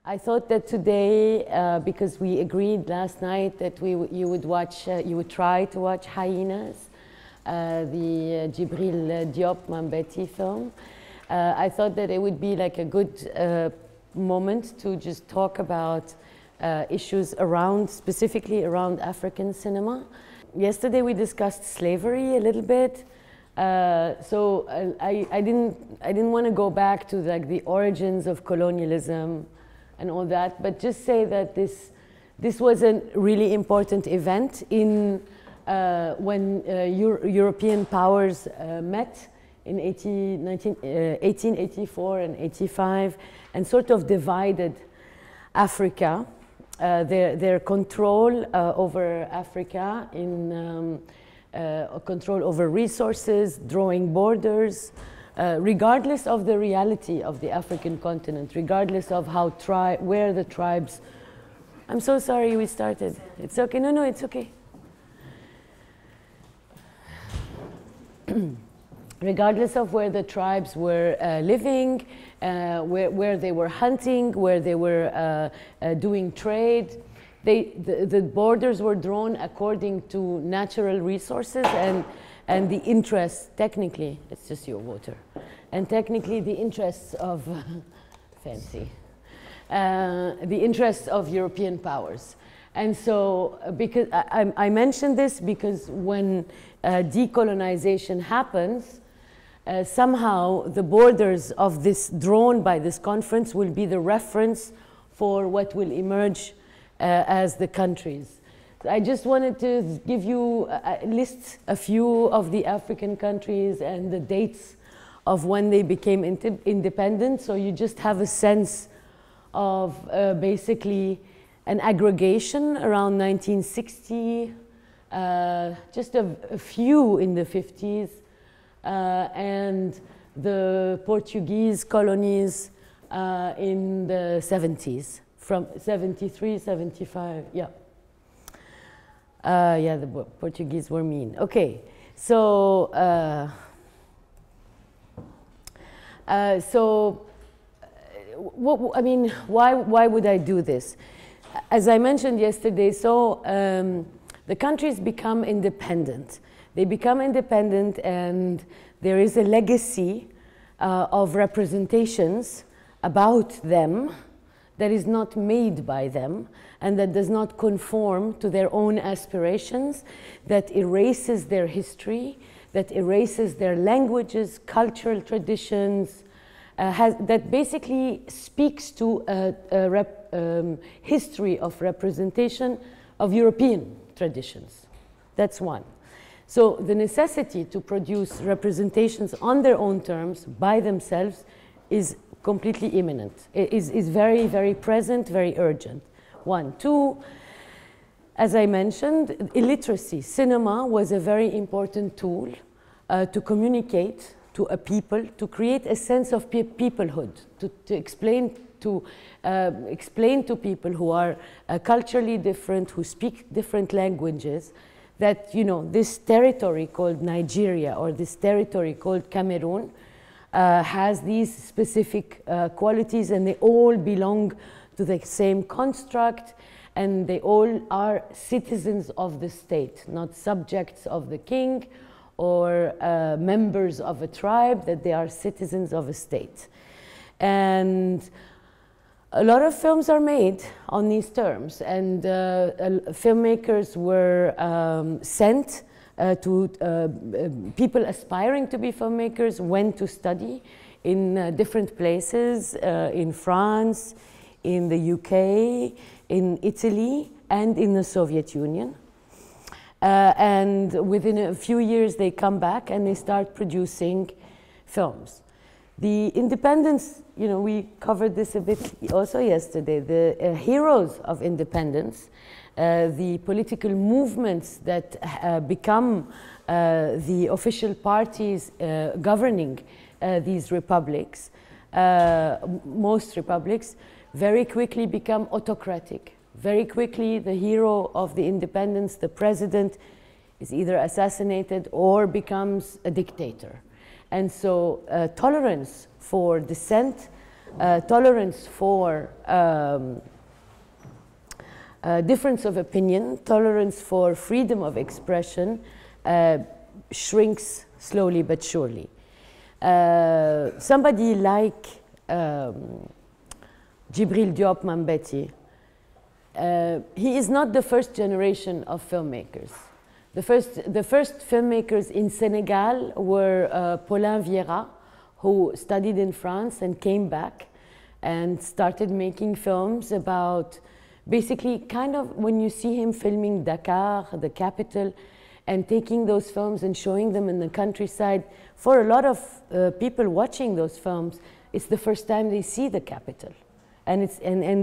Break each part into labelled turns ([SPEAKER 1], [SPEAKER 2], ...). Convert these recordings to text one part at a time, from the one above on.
[SPEAKER 1] I thought that today, because we agreed last night that you would try to watch Hyenas, the Djibril Diop Mambeti film. I thought that it would be like a good moment to just talk about issues around, specifically around African cinema. Yesterday we discussed slavery a little bit. So I didn't want to go back to like the origins of colonialism and all that, but just say that this was a really important event in when European powers met in 1884 and 85 and sort of divided Africa, their control over Africa in control over resources, drawing borders, regardless of the reality of the African continent, regardless of how where the tribes. I'm so sorry we started. It's okay. No, it's okay. Regardless of where the tribes were living, where they were hunting, where they were doing trade, the borders were drawn according to natural resources and the interests, technically, it's just your water, and technically the interests of, fancy, the interests of European powers. And so, because I mentioned this because when decolonization happens, somehow the borders of this drawn by this conference will be the reference for what will emerge as the countries. I just wanted to give you, list a few of the African countries and the dates of when they became independent, so you just have a sense of basically an aggregation around 1960, just a few in the 50s, and the Portuguese colonies in the 70s, from 73, 75, yeah. Yeah, the Portuguese were mean. Okay, so what I mean, why would I do this? As I mentioned yesterday, so the countries become independent. They become independent, and there is a legacy of representations about them that is not made by them and that does not conform to their own aspirations, that erases their history, that erases their languages, cultural traditions, that basically speaks to a history of representation of European traditions. That's one. So the necessity to produce representations on their own terms by themselves is completely imminent. It is very, very present, very urgent. One. Two, as I mentioned, illiteracy. Cinema was a very important tool to communicate to a people, to create a sense of peoplehood, to explain to people who are culturally different, who speak different languages, that, you know, this territory called Nigeria or this territory called Cameroon has these specific qualities, and they all belong to the same construct, and they all are citizens of the state, not subjects of the king or members of a tribe, that they are citizens of a state. And a lot of films are made on these terms, and filmmakers were sent to people aspiring to be filmmakers, went to study in different places, in France, in the UK, in Italy, and in the Soviet Union. And within a few years they come back and they start producing films. The independence, you know, we covered this a bit also yesterday, the heroes of independence, the political movements that become the official parties governing these republics, most republics, very quickly become autocratic. Very quickly, the hero of the independence, the president, is either assassinated or becomes a dictator. And so tolerance for dissent tolerance for difference of opinion, tolerance for freedom of expression shrinks slowly but surely. Somebody like Djibril Diop Mambéty, he is not the first generation of filmmakers. The first filmmakers in Senegal were Paulin Vieira, who studied in France and came back and started making films about basically kind of when you see him filming Dakar, the capital, and taking those films and showing them in the countryside. For a lot of people watching those films, it's the first time they see the capital. And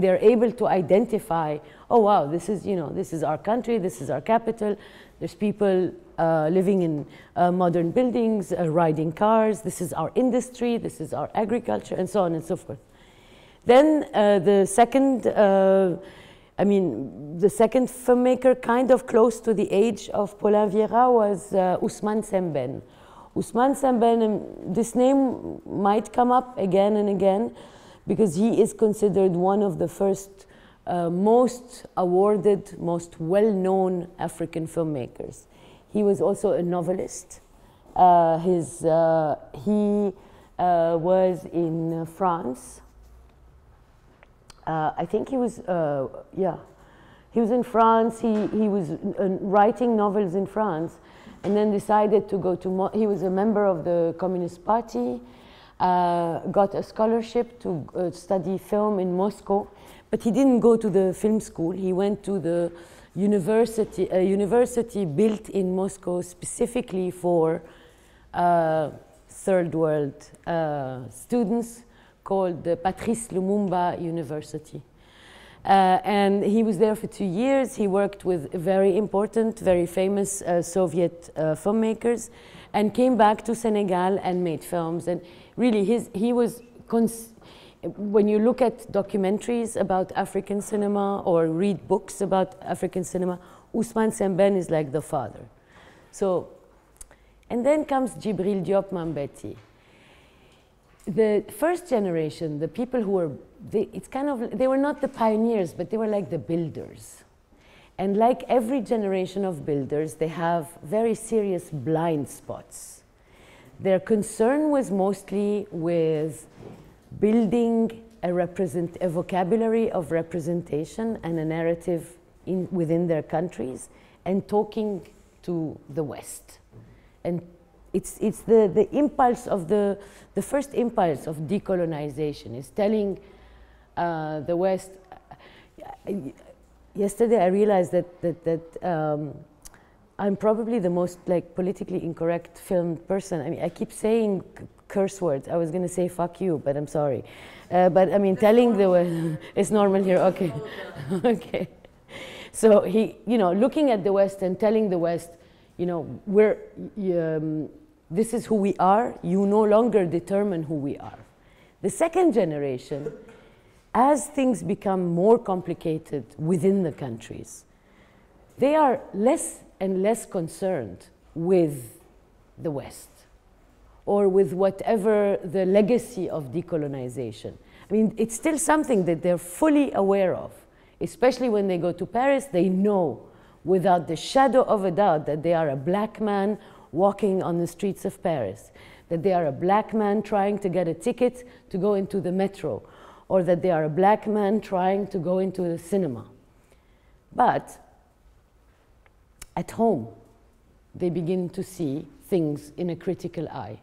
[SPEAKER 1] they're able to identify, oh wow, this is, you know, this is our country, this is our capital. There's people living in modern buildings, riding cars. This is our industry, this is our agriculture, and so on and so forth. Then the second filmmaker kind of close to the age of Paulin Vieira was Ousmane Sembène. Ousmane Sembène, this name might come up again and again because he is considered one of the first most awarded, most well-known African filmmakers. He was also a novelist. He was in France. I think he was, yeah. He was in France, he was writing novels in France, and then decided to go to, he was a member of the Communist Party, got a scholarship to study film in Moscow, but he didn't go to the film school. He went to the university, a university built in Moscow specifically for third world students, called the Patrice Lumumba University. And he was there for 2 years. He worked with very important, very famous Soviet filmmakers and came back to Senegal and made films. And really, he was, when you look at documentaries about African cinema or read books about African cinema, Ousmane Sembène is like the father. So, and then comes Djibril Diop Mambéty. The first generation, the people who were, they were not the pioneers, but they were like the builders. And like every generation of builders, they have very serious blind spots. Their concern was mostly with building a vocabulary of representation and a narrative within their countries and talking to the West. And it's the impulse of the first impulse of decolonization is telling the West. Yesterday I realized that I'm probably the most politically incorrect film person. I mean, I keep saying curse words. I was going to say fuck you, but I'm sorry. But I mean, telling the West, it's normal here, okay. Okay. So looking at the West and telling the West, this is who we are, you no longer determine who we are. The second generation, as things become more complicated within the countries, they are less and less concerned with the West or with whatever the legacy of decolonization. I mean, it's still something that they're fully aware of, especially when they go to Paris. They know without the shadow of a doubt that they are a black man walking on the streets of Paris, that they are a black man trying to get a ticket to go into the metro, or that they are a black man trying to go into the cinema. But at home, they begin to see things in a critical eye.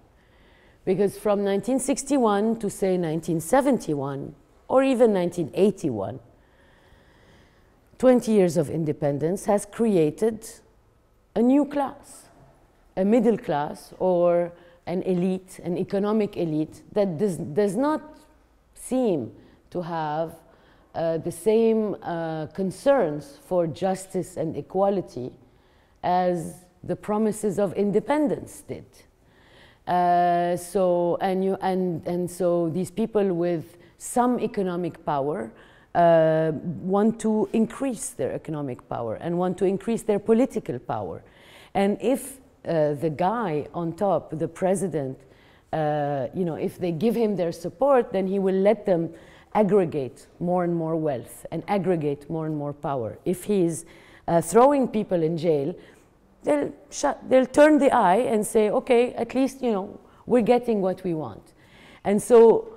[SPEAKER 1] Because from 1961 to say 1971, or even 1981, 20 years of independence has created a new class, a middle class or an elite, an economic elite that does not seem to have the same concerns for justice and equality as the promises of independence did. So these people with some economic power want to increase their economic power and want to increase their political power. And if the guy on top, the president, you know, if they give him their support, then he will let them aggregate more and more wealth and aggregate more and more power. If he's throwing people in jail, they'll turn the eye and say, okay, at least, you know, we're getting what we want. And so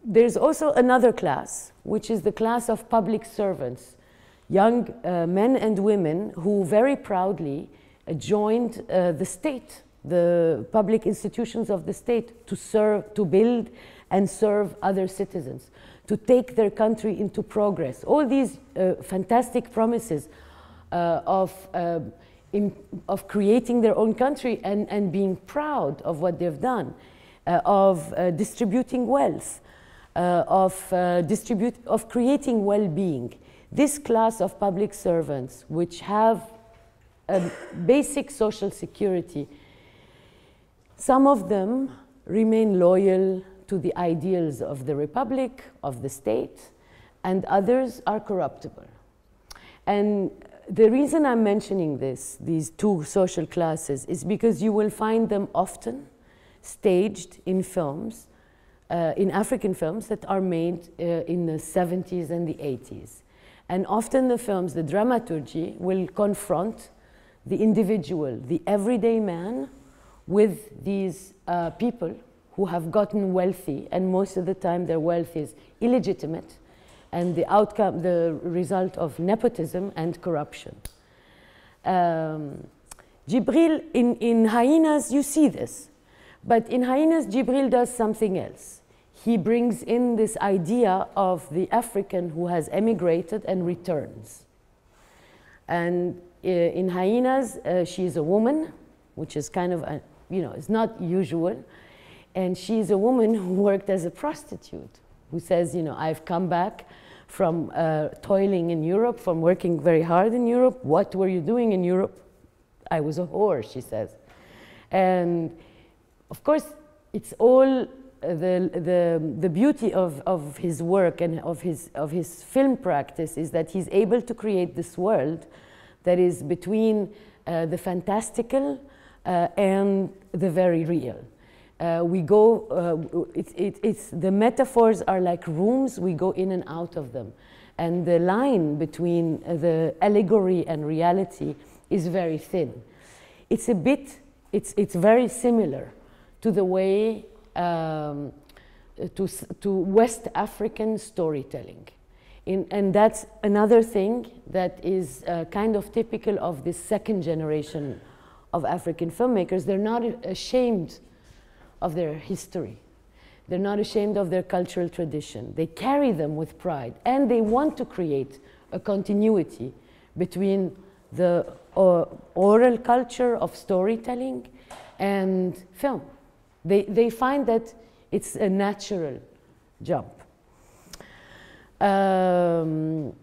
[SPEAKER 1] there's also another class, which is the class of public servants, young men and women who very proudly joined the state, the public institutions of the state, to serve, to build and serve other citizens, to take their country into progress. All these fantastic promises of creating their own country and being proud of what they've done, of distributing wealth, of creating well-being. This class of public servants, which have a basic social security, some of them remain loyal to the ideals of the republic, of the state, and others are corruptible. And the reason I'm mentioning this, these two social classes, is because you will find them often staged in films, in African films that are made in the 70s and the 80s. And often the films, the dramaturgy, will confront the individual, the everyday man, with these people who have gotten wealthy, and most of the time their wealth is illegitimate, and the outcome, the result of nepotism and corruption. Djibril, in Hyenas, you see this. But in Hyenas, Djibril does something else. He brings in this idea of the African who has emigrated and returns. And in Hyenas, she is a woman, which is kind of, you know, it's not usual. And she's a woman who worked as a prostitute, who says, you know, I've come back from toiling in Europe, from working very hard in Europe. What were you doing in Europe? I was a whore, she says. And of course, it's all the beauty of his work and of his film practice is that he's able to create this world that is between the fantastical and the very real. The metaphors are like rooms, we go in and out of them. And the line between the allegory and reality is very thin. It's very similar to the way to West African storytelling. And that's another thing that is kind of typical of this second generation of African filmmakers. They're not ashamed of their history. They're not ashamed of their cultural tradition. They carry them with pride, and they want to create a continuity between the oral culture of storytelling and film. They find that it's a natural jump. I'm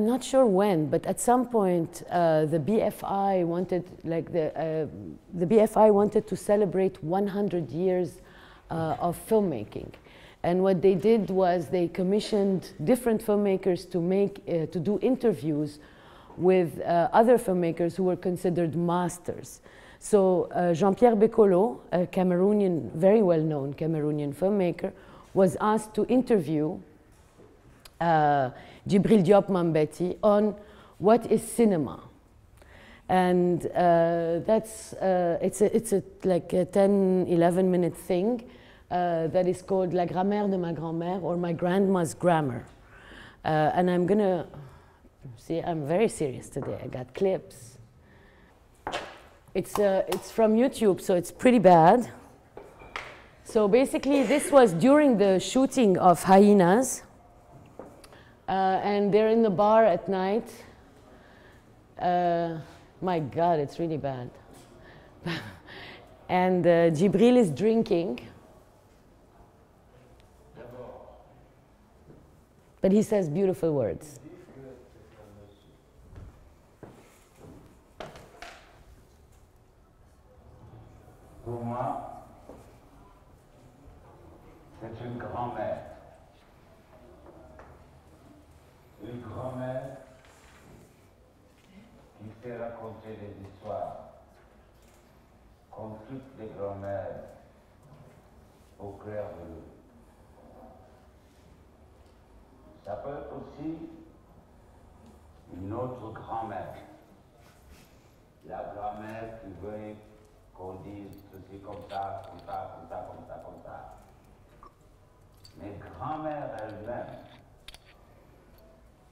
[SPEAKER 1] not sure when, but at some point the BFI wanted, the BFI wanted to celebrate 100 years of filmmaking, and what they did was they commissioned different filmmakers to do interviews with other filmmakers who were considered masters. So Jean-Pierre Bekolo, a Cameroonian, very well-known Cameroonian filmmaker, was asked to interview Djibril Diop Mambéty on what is cinema. And it's like a 10-11 minute thing that is called La Grammaire de ma grand-mère, or My Grandma's Grammar. And I'm gonna, see, I'm very serious today, I got clips. It's from YouTube, so it's pretty bad. So basically, this was during the shooting of Hyenas. And they're in the bar at night. My God, it's really bad. And Djibril is drinking. But he says beautiful words.
[SPEAKER 2] Pour moi, c'est une grand-mère. Une grand-mère qui sait raconter des histoires. toutes les grand-mères au clair de lune. Ça peut être aussi une autre grand-mère. La grand-mère qui veut qu'on dise ceci comme ça, comme ça, comme ça, comme ça, comme ça. Mais grand-mère elle-même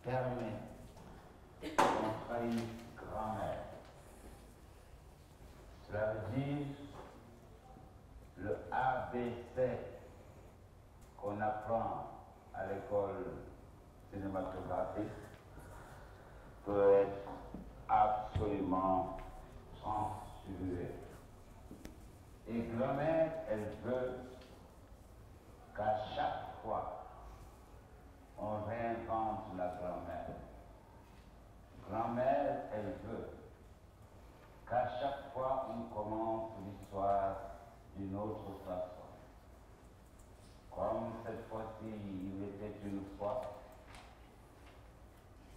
[SPEAKER 2] permet qu'on soit une grand-mère. Cela veut dire le ABC qu'on apprend à l'école cinématographique peut être absolument censuré. Et grand-mère, elle veut qu'à chaque fois on réinvente la grand-mère. Grand-mère, elle veut qu'à chaque fois on commence l'histoire d'une autre façon. Comme cette fois-ci, il était une fois,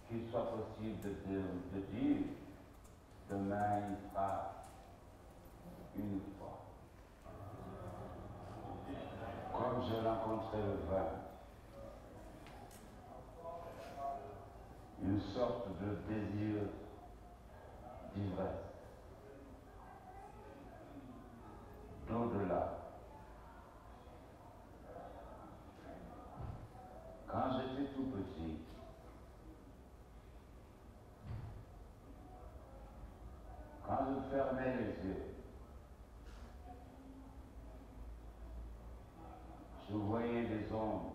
[SPEAKER 2] qu'il soit possible de dire demain il sera une fois. Comme j'ai rencontré le vin, une sorte de désir d'ivresse, d'au-delà. Quand j'étais tout petit, quand je fermais les yeux, je voyais des ombres,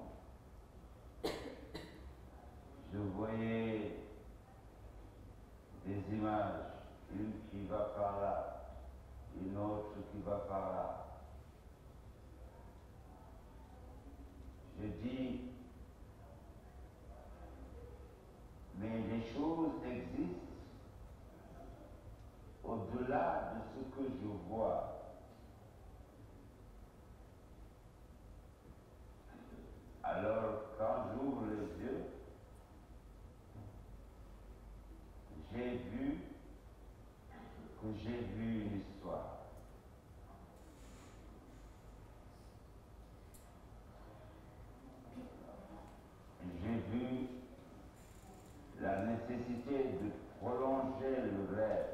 [SPEAKER 2] je voyais des images, une qui va par là, une autre qui va par là. Je dis, mais les choses existent au-delà de ce que je vois. Alors, quand j'ouvre les yeux, j'ai vu que j'ai vu une histoire. J'ai vu la nécessité de prolonger le rêve.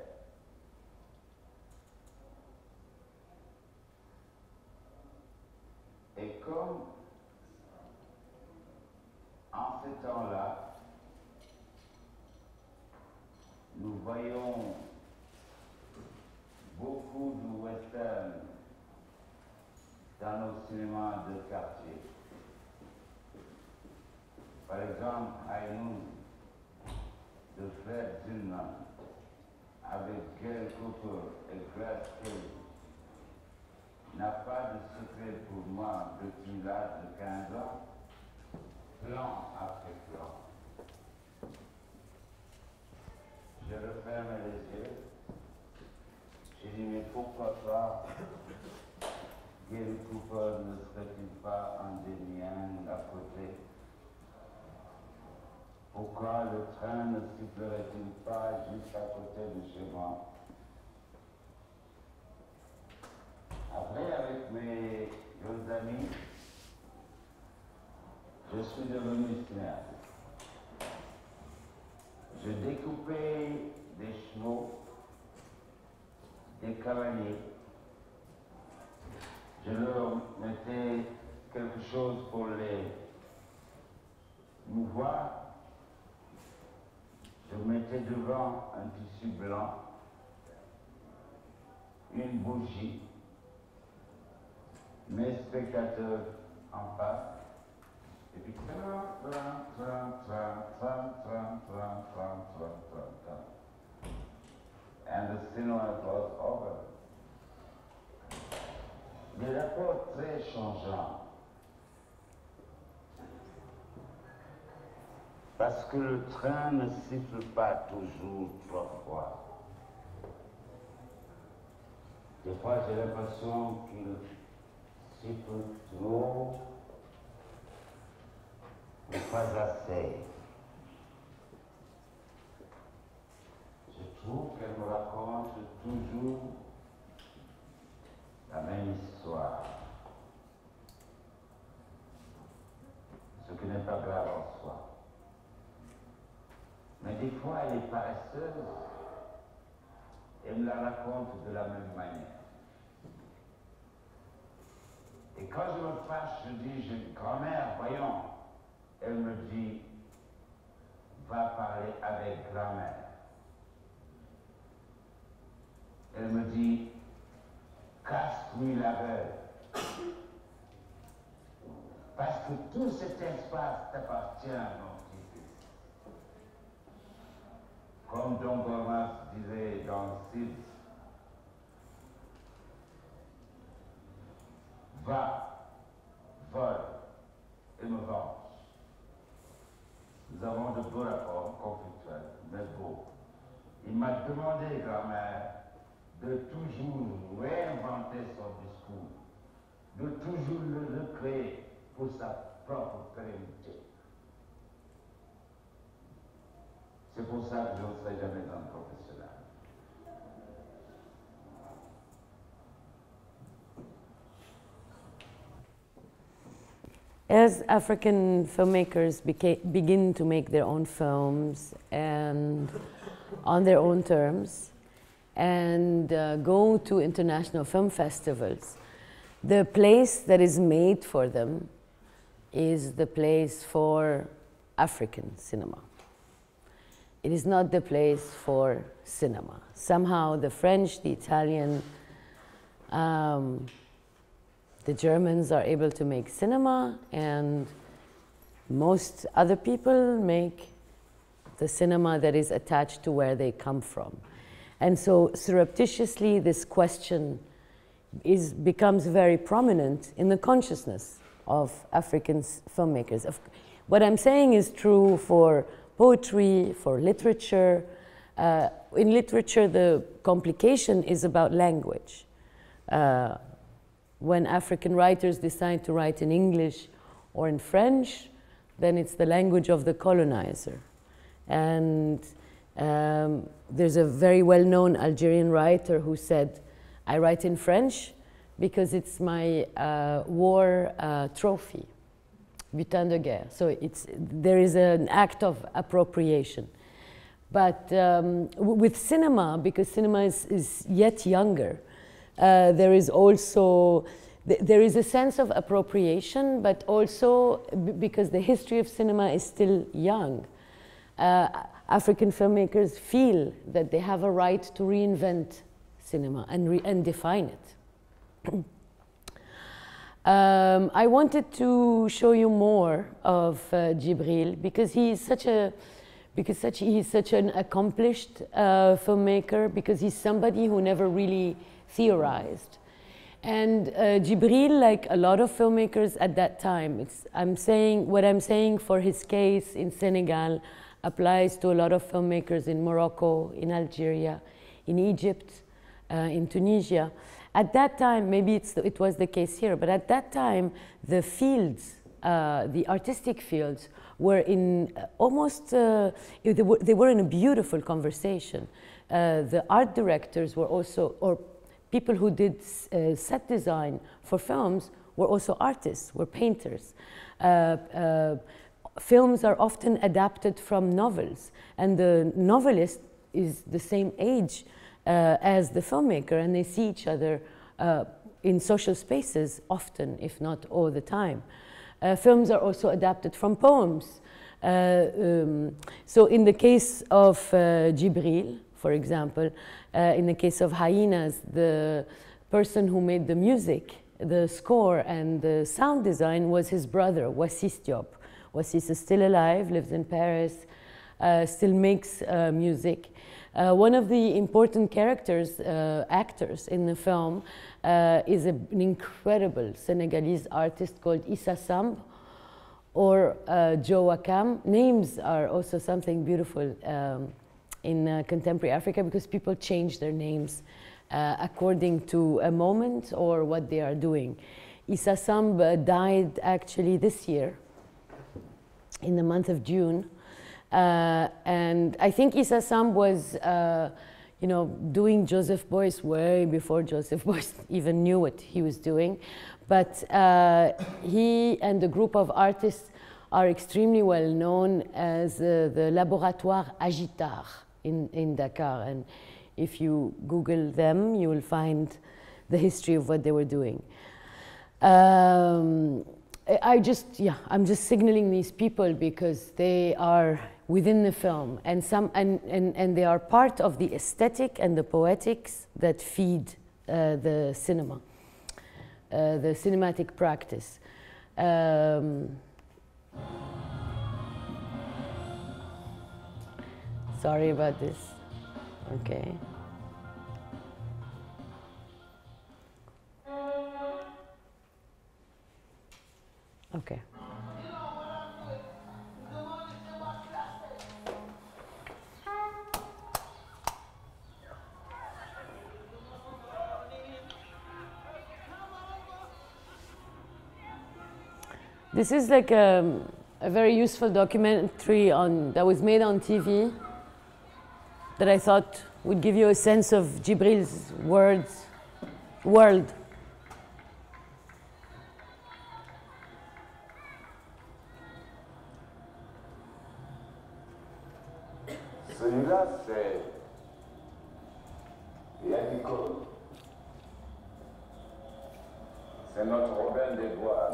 [SPEAKER 2] Et comme en ces temps-là, nous voyons beaucoup de western dans nos cinémas de quartier. Par exemple, Haïnoun de Fred Zinman avec Gail Cooper et Grace Kelly n'a pas de secret pour moi depuis l'âge de 15 ans, plan après plan. Je referme les yeux, je dis mais pourquoi pas Gail Cooper ne serait-il pas un des miens à côté? Pourquoi le train ne sifflerait-il pas juste à côté de chez moi? Après, avec mes deux amis, je suis devenu cinéaste. Je découpais des chevaux, des cavaliers. Je leur mettais quelque chose pour les mouvoir. Je mettais devant un tissu blanc, une bougie, mes spectateurs en face, et puis and the cinema was over. Des rapports très changeants. Parce que le train ne siffle pas toujours 3 fois. Des fois, j'ai l'impression qu'il siffle trop, mais pas assez. Je trouve qu'elle me raconte toujours fois, elle est paresseuse, elle me la raconte de la même manière. Et quand je me fâche, je dis, grand-mère, voyons. Elle me dit, va parler avec grand-mère. Elle me dit, casse-lui la gueule. Parce que tout cet espace t'appartient, mon petit-fils. Comme Don Gomas disait dans Cid, va, vole et me venge. Nous avons de beaux rapports conflictuels, mais beaux. Il m'a demandé, grand-mère, de toujours réinventer son discours, de toujours le recréer pour sa propre pérennité. C'est pour ça que je ne serai jamais un professionnel.
[SPEAKER 1] As African filmmakers begin to make their own films and on their own terms and go to international film festivals, the place that is made for them is the place for African cinema. It is not the place for cinema. Somehow the French, the Italian, the Germans are able to make cinema, and most other people make the cinema that is attached to where they come from. And so surreptitiously this question becomes very prominent in the consciousness of African filmmakers. What I'm saying is true for poetry, for literature. In literature, the complication is about language. When African writers decide to write in English or in French, then it's the language of the colonizer. And there's a very well-known Algerian writer who said, I write in French because it's my war trophy, butin de guerre. So there is an act of appropriation. But with cinema, because cinema is yet younger, there is also, there is a sense of appropriation, but also because the history of cinema is still young. African filmmakers feel that they have a right to reinvent cinema and define it. I wanted to show you more of Djibril because he's such an accomplished filmmaker, because he's somebody who never really theorized. And Djibril, like a lot of filmmakers at that time, what I'm saying for his case in Senegal applies to a lot of filmmakers in Morocco, in Algeria, in Egypt, in Tunisia. At that time, maybe it was the case here, but at that time, the fields, the artistic fields, were in almost, they were in a beautiful conversation. The art directors were also, or people who did set design for films were also artists, were painters. Films are often adapted from novels, and the novelist is the same age as the filmmaker, and they see each other in social spaces often, if not all the time. Films are also adapted from poems. So in the case of Djibril, for example, in the case of Hyenas, the person who made the music, the score and the sound design was his brother, Wassis Diop. Wassis is still alive, lives in Paris, still makes music. One of the important characters, actors in the film, is an incredible Senegalese artist called Issa Samb, or Joe Wakam. Names are also something beautiful in contemporary Africa, because people change their names according to a moment or what they are doing. Issa Samb died actually this year, in the month of June. And I think Issa Samb was, you know, doing Joseph Beuys way before Joseph Beuys even knew what he was doing. But he and a group of artists are extremely well known as the Laboratoire Agitar in Dakar. And if you Google them, you will find the history of what they were doing. I'm just signaling these people because they are within the film, and they are part of the aesthetic and the poetics that feed the cinema, the cinematic practice. Sorry about this. Okay. Okay. This is like a very useful documentary that was made on TV that I thought would give you a sense of Djibril's world.
[SPEAKER 2] Celui-là, c'est Yadiko. C'est notre Robin des Bois.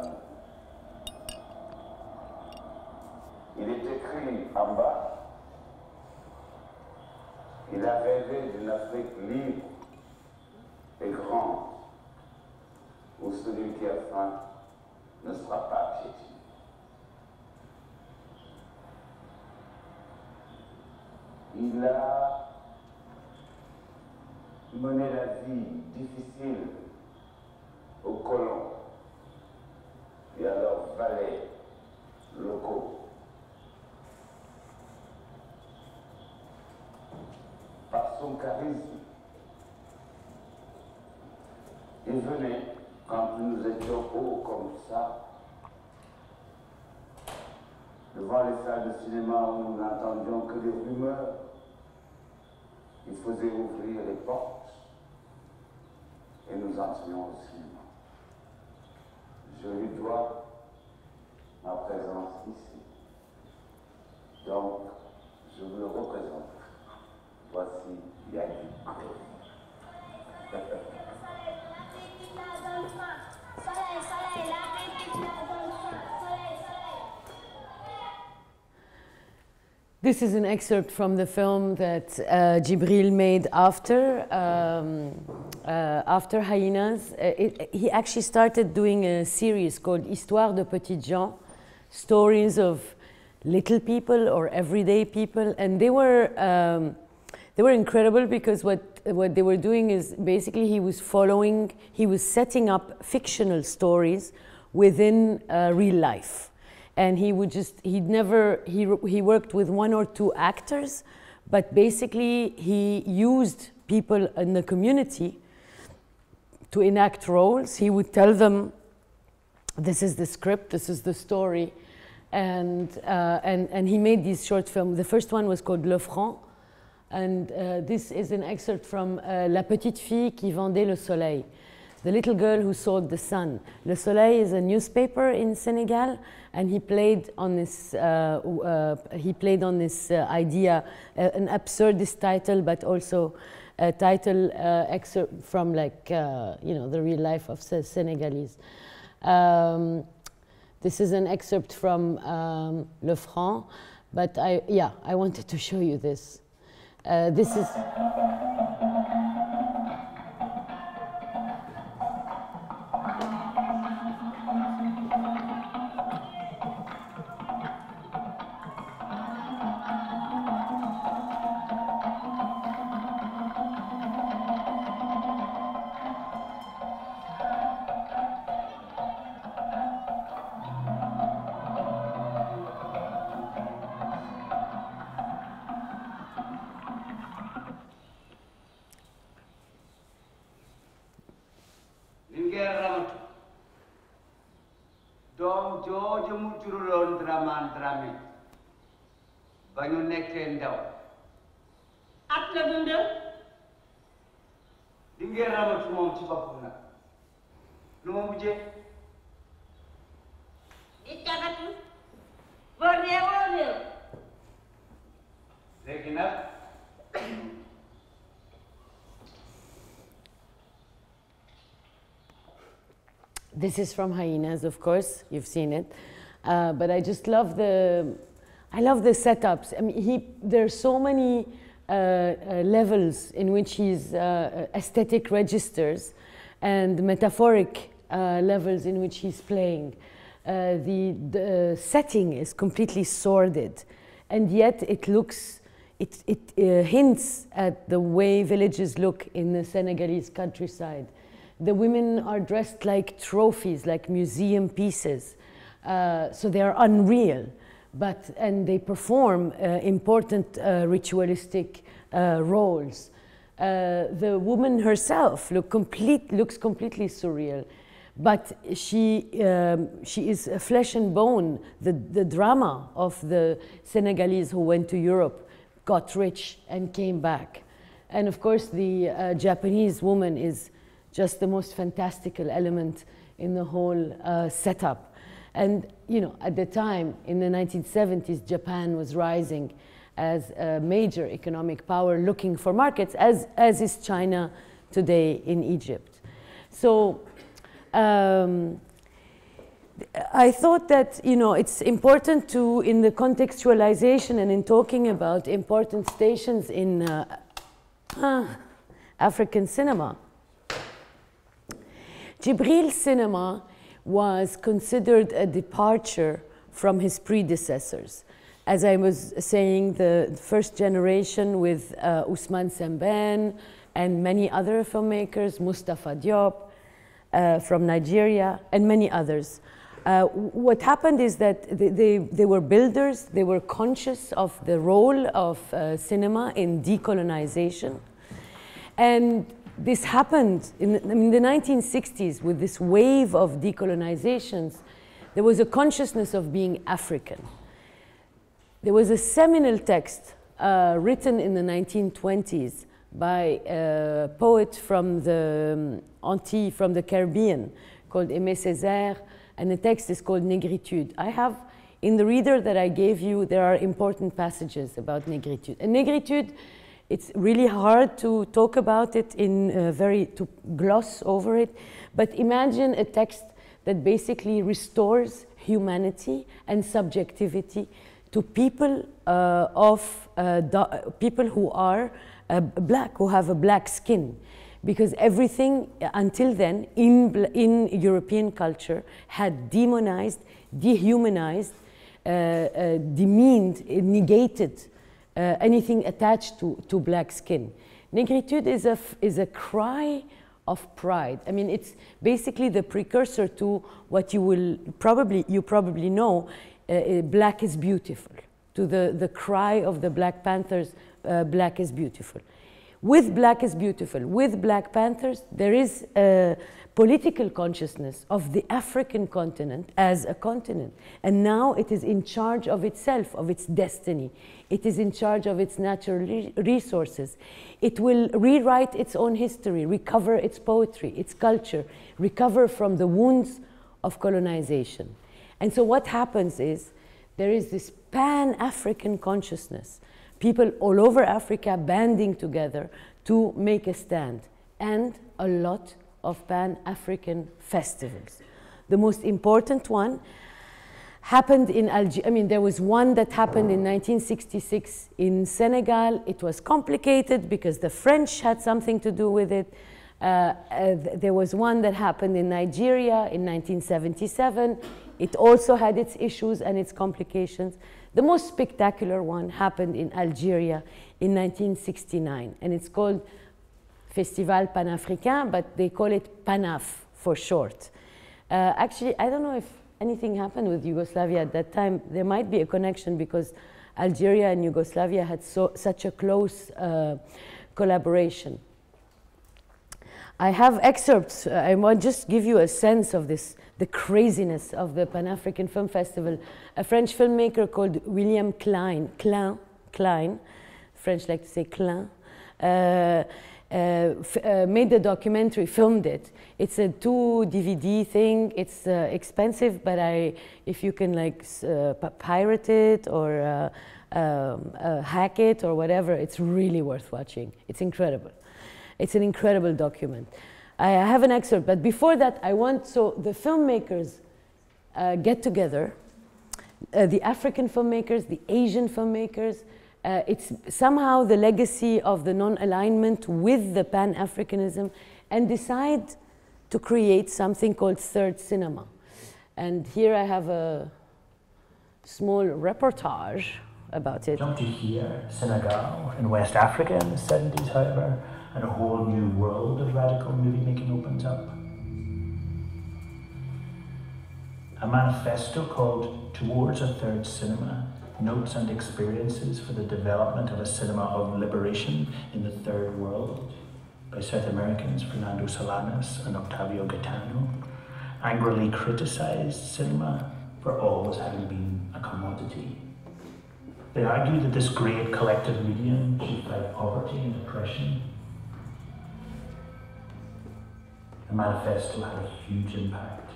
[SPEAKER 2] Il est écrit en bas. Il a rêvé d'une Afrique libre et grande, où celui qui a faim ne sera pas piétiné. Il a mené la vie difficile aux colons et à leurs valets locaux. Par son charisme, il venait, quand nous étions hauts comme ça, devant les salles de cinéma où nous n'entendions que des rumeurs, il faisait ouvrir les portes et nous entrions au cinéma. Je lui dois ma présence ici. Donc, je vous le représente. Voici Yadiko.
[SPEAKER 1] This is an excerpt from the film that Djibril made after Hyenas. He actually started doing a series called Histoire de Petites Gens, stories of little people or everyday people, and they were incredible because what they were doing is basically he was setting up fictional stories within real life. And he worked with one or two actors, but basically he used people in the community to enact roles. He would tell them, this is the script, this is the story, and he made these short films. The first one was called Le Franc, and this is an excerpt from La Petite Fille qui vendait le soleil, the little girl who sold the sun. Le Soleil is a newspaper in Senegal, and he played on this idea, an absurdist title, but also a title excerpt from the real life of Senegalese. This is an excerpt from Le Franc, but I wanted to show you this. This is.
[SPEAKER 3] ba ñu nekkee ndaw at la dundal di ngeen ramatu moom ci boppam nag lu ma mujjee di cagatu
[SPEAKER 2] Taking up.
[SPEAKER 1] This is from Hyenas, of course, you've seen it. But I just love the setups. I mean, there are so many levels in which he's aesthetic registers and metaphoric levels in which he's playing. The setting is completely sordid, and yet it looks, it hints at the way villages look in the Senegalese countryside. The women are dressed like trophies, like museum pieces. So they are unreal, and they perform important ritualistic roles. The woman herself looks completely surreal, but she is flesh and bone. The drama of the Senegalese who went to Europe, got rich, and came back. And of course, the Japanese woman is just the most fantastical element in the whole setup. And you know, at the time, in the 1970s, Japan was rising as a major economic power looking for markets, as is China today in Egypt. So I thought that, you know, it's important to, in the contextualization and in talking about important stations in African cinema, Djibril's cinema was considered a departure from his predecessors. As I was saying, the first generation with Ousmane Sembène and many other filmmakers, Mustafa Diop from Nigeria, and many others. What happened is that they were builders, they were conscious of the role of cinema in decolonization. And this happened in the 1960s with this wave of decolonizations. There was a consciousness of being African. There was a seminal text written in the 1920s by a poet from the Antilles, from the Caribbean, called Aimé Césaire, and the text is called Négritude. I have, in the reader that I gave you, there are important passages about Négritude. And Négritude, it's really hard to talk about it in to gloss over it, but imagine a text that basically restores humanity and subjectivity to people people who are black, who have a black skin. Because everything until then in European culture had demonized, dehumanized, demeaned, negated anything attached to black skin. Négritude is a cry of pride. I mean, it's basically the precursor to what you probably know, Black is Beautiful, to the cry of the Black Panthers, Black is Beautiful. With Black is Beautiful, with Black Panthers, there is a political consciousness of the African continent as a continent. And now it is in charge of itself, of its destiny. It is in charge of its natural resources. It will rewrite its own history, recover its poetry, its culture, recover from the wounds of colonization. And so what happens is there is this pan-African consciousness, people all over Africa banding together to make a stand, and a lot of pan-African festivals. The most important one happened in Algeria. I mean, there was one that happened in 1966 in Senegal. It was complicated because the French had something to do with it. There was one that happened in Nigeria in 1977. It also had its issues and its complications. The most spectacular one happened in Algeria in 1969, and it's called Festival Panafricain, but they call it PANAF for short. Actually, I don't know if anything happened with Yugoslavia at that time. There might be a connection because Algeria and Yugoslavia had such a close collaboration. I have excerpts. I want to just give you a sense of this, the craziness of the Pan-African Film Festival. A French filmmaker called William Klein, French like to say Klein, made the documentary, filmed it. It's a 2 DVD thing. It's expensive, but if you can like pirate it or hack it or whatever, it's really worth watching. It's incredible. It's an incredible document. I have an excerpt, but before that, so the filmmakers get together, the African filmmakers, the Asian filmmakers. It's somehow the legacy of the non-alignment with the Pan-Africanism, and decide to create something called third cinema. And here I have a small reportage about it.
[SPEAKER 4] Jump to here, Senegal, in West Africa in the 70s, however, and a whole new world of radical movie making opens up. A manifesto called Towards a Third Cinema, Notes and Experiences for the Development of a Cinema of Liberation in the Third World, by South Americans Fernando Solanas and Octavio Gaetano, angrily criticized cinema for always having been a commodity. They argue that this great collective medium should fight poverty and oppression. The manifesto had a huge impact.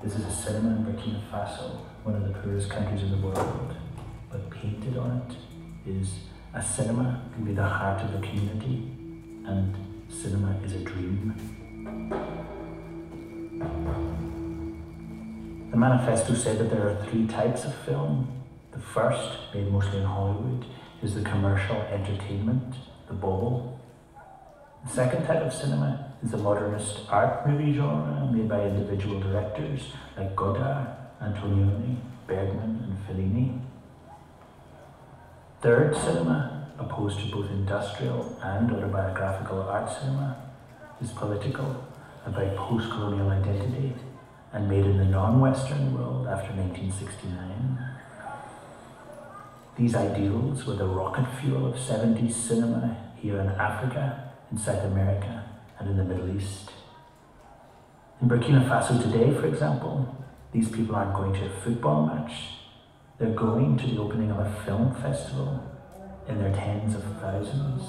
[SPEAKER 4] This is a cinema in Burkina Faso, one of the poorest countries in the world, but painted on it is a cinema can be the heart of the community, and cinema is a dream. The manifesto said that there are 3 types of film. The first, made mostly in Hollywood, is the commercial entertainment, the bauble. The second type of cinema is the modernist art movie genre made by individual directors like Godard, Antonioni, Bergman and Fellini. Third cinema, opposed to both industrial and autobiographical art cinema, is political, about post-colonial identity, and made in the non-Western world after 1969. These ideals were the rocket fuel of 70s cinema here in Africa, in South America, and in the Middle East. In Burkina Faso today, for example, these people aren't going to a football match. They're going to the opening of a film festival in their tens of thousands.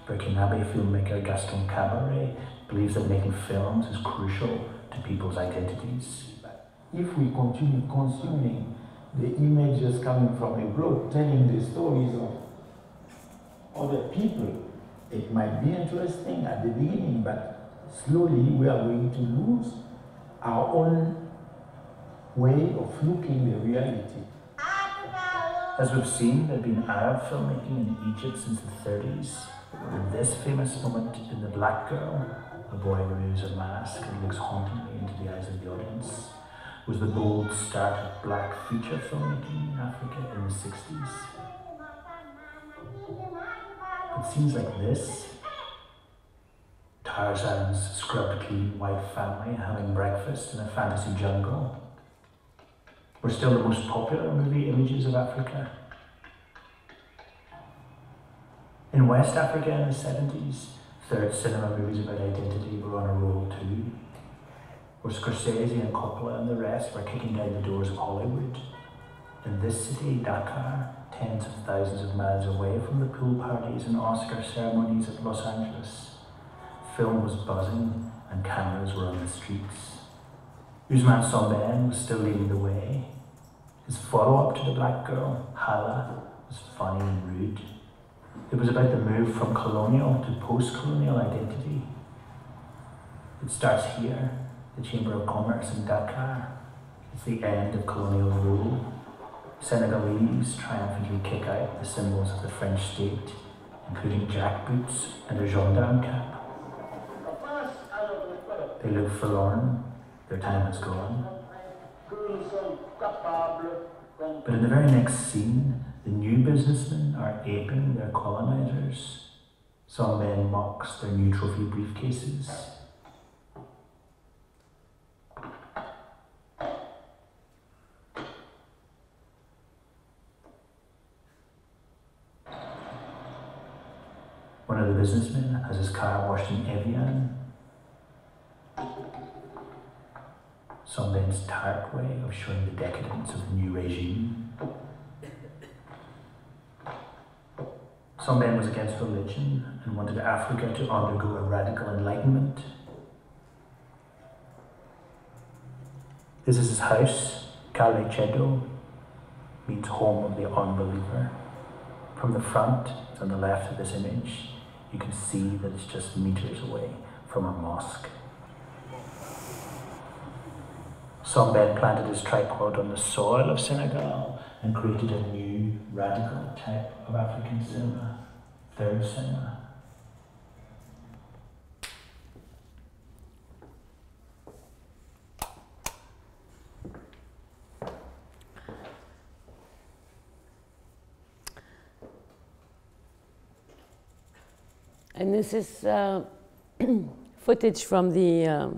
[SPEAKER 4] Burkinabe filmmaker Gaston Cabaret believes that making films is crucial to people's identities.
[SPEAKER 5] If we continue consuming the images coming from abroad, telling the stories of other people, it might be interesting at the beginning, but slowly we are going to lose our own way of looking at reality.
[SPEAKER 4] As we've seen, there have been Arab filmmaking in Egypt since the 30s. And this famous moment in The Black Girl, a boy removes a mask and looks hauntingly into the eyes of the audience, was the bold start of black feature filmmaking in Africa in the 60s. But scenes like this, Tarzan's scrubbed clean white family having breakfast in a fantasy jungle, were still the most popular movie images of Africa. In West Africa in the 70s, third cinema movies about identity were on a roll too, where Scorsese and Coppola and the rest were kicking down the doors of Hollywood. In this city, Dakar, tens of thousands of miles away from the pool parties and Oscar ceremonies of Los Angeles, film was buzzing and cameras were on the streets. Ousmane Sambene was still leading the way. His follow-up to The Black Girl, Hala, was funny and rude. It was about the move from colonial to post-colonial identity. It starts here, the Chamber of Commerce in Dakar. It's the end of colonial rule. Senegalese triumphantly kick out the symbols of the French state, including jackboots and a gendarme cap. They look forlorn, their time has gone. But in the very next scene, the new businessmen are aping their colonizers. Some men mocks their new trophy briefcases. One of the businessmen has his car washed in Evian. Somebody's tart way of showing the decadence of the new regime. Somben was against religion and wanted Africa to undergo a radical enlightenment. This is his house, Kale Chedo, means home of the unbeliever. From the front, on the left of this image, you can see that it's just meters away from a mosque. Somben planted his tripod on the soil of Senegal and created a new radical type of African cinema, third cinema.
[SPEAKER 1] And this is footage from the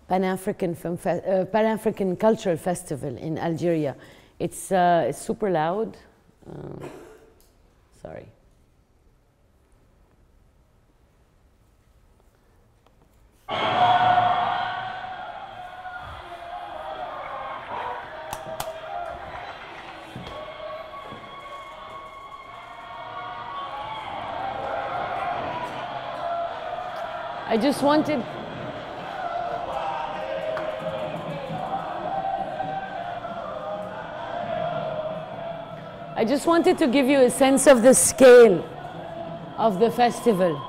[SPEAKER 1] Pan-African Cultural Festival in Algeria. It's super loud. Sorry. I just wanted to give you a sense of the scale of the festival.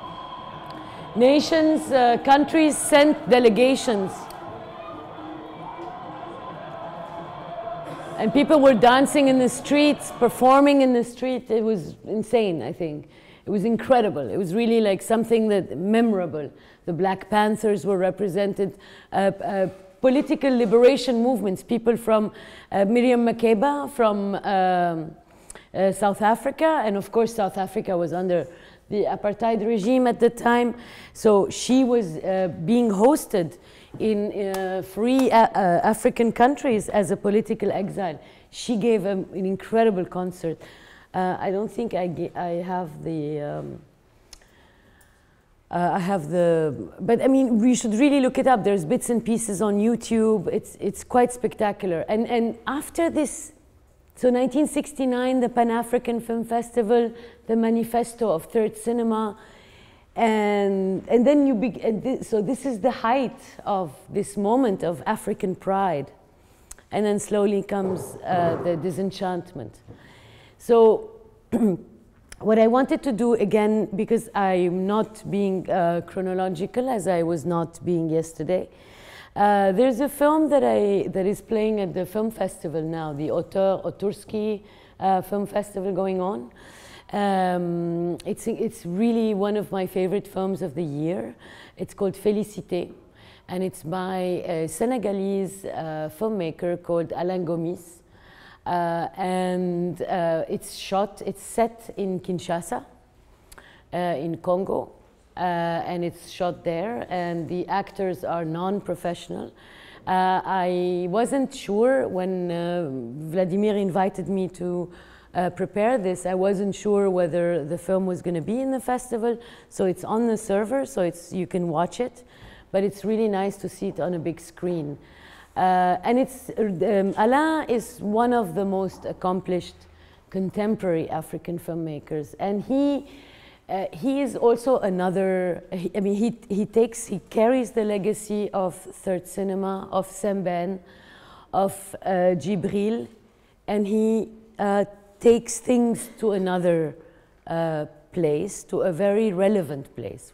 [SPEAKER 1] Nations, countries sent delegations. And people were dancing in the streets, performing in the street. It was insane, I think. It was incredible. It was really like something that memorable. The Black Panthers were represented, political liberation movements, people from Miriam Makeba from South Africa, and of course South Africa was under the apartheid regime at the time, so she was being hosted in free African countries as a political exile. She gave an incredible concert. I don't think I have the, but I mean, we should really look it up. There's bits and pieces on YouTube. It's quite spectacular. And after this, so 1969, the Pan-African Film Festival, the manifesto of Third Cinema, and then so this is the height of this moment of African pride. And then slowly comes the disenchantment. So what I wanted to do again, because I'm not being chronological as I was not being yesterday, there's a film that is playing at the film festival now, the Oturski Film Festival going on. It's really one of my favorite films of the year. It's called Félicité, and it's by a Senegalese filmmaker called Alain Gomis. It's set in Kinshasa, in Congo, and it's shot there, and the actors are non-professional. I wasn't sure when Vladimir invited me to prepare this. I wasn't sure whether the film was going to be in the festival, so it's on the server, so you can watch it, but it's really nice to see it on a big screen. And Alain is one of the most accomplished contemporary African filmmakers, and he is also another. He carries the legacy of Third Cinema, of Semben, of Djibril, and he takes things to another place, to a very relevant place.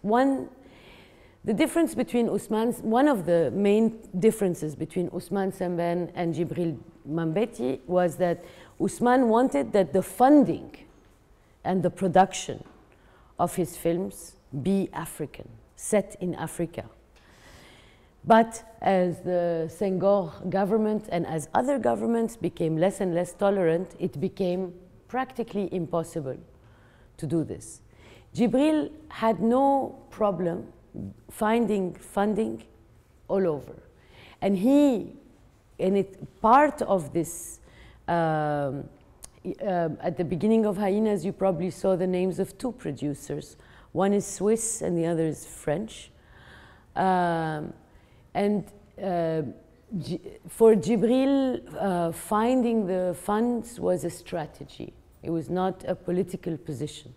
[SPEAKER 1] The difference between one of the main differences between Ousmane Sembène and Djibril Mambéty was that Ousmane wanted that the funding and the production of his films be African, set in Africa. But as the Senghor government and as other governments became less and less tolerant, it became practically impossible to do this. Djibril had no problem finding funding all over. And part of this, at the beginning of Hyenas, you probably saw the names of two producers. One is Swiss and the other is French. For Djibril, finding the funds was a strategy. It was not a political position.